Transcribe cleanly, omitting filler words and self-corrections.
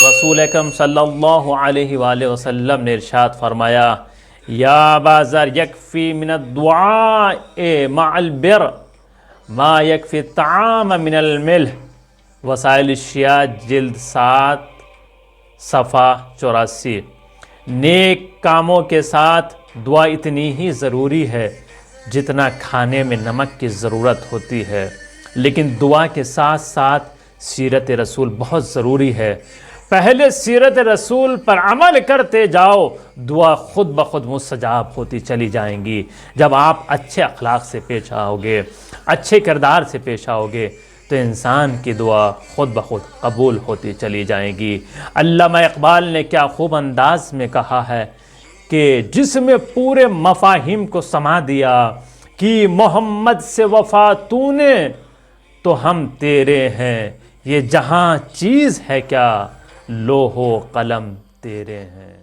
رسول اکرم صلی اللہ علیہ وآلہ وسلم نے ارشاد فرمایا، یا ابا ذر یکفی من الدعاء مع البر ما یکفی الطعام من الملح۔ وسائل الشیعہ جلد 7 صفحہ 84۔ نیک کاموں کے ساتھ دعا اتنی ہی ضروری ہے جتنا کھانے میں نمک کی ضرورت ہوتی ہے، لیکن دعا کے ساتھ ساتھ سیرت رسول بہت ضروری ہے۔ پہلے سیرت رسول پر عمل کرتے جاؤ، دعا خود بخود مستجاب ہوتی چلی جائیں گی۔ جب آپ اچھے اخلاق سے پیش آؤ گے، اچھے کردار سے پیش آؤ گے، تو انسان کی دعا خود بخود قبول ہوتی چلی جائیں گی۔ علامہ اقبال نے کیا خوب انداز میں کہا ہے کہ جس میں پورے مفاہیم کو سما دیا کہ محمد سے وفا تو نے تو ہم تیرے ہیں، یہ جہاں چیز ہے کیا، لوح و قلم تیرے ہیں۔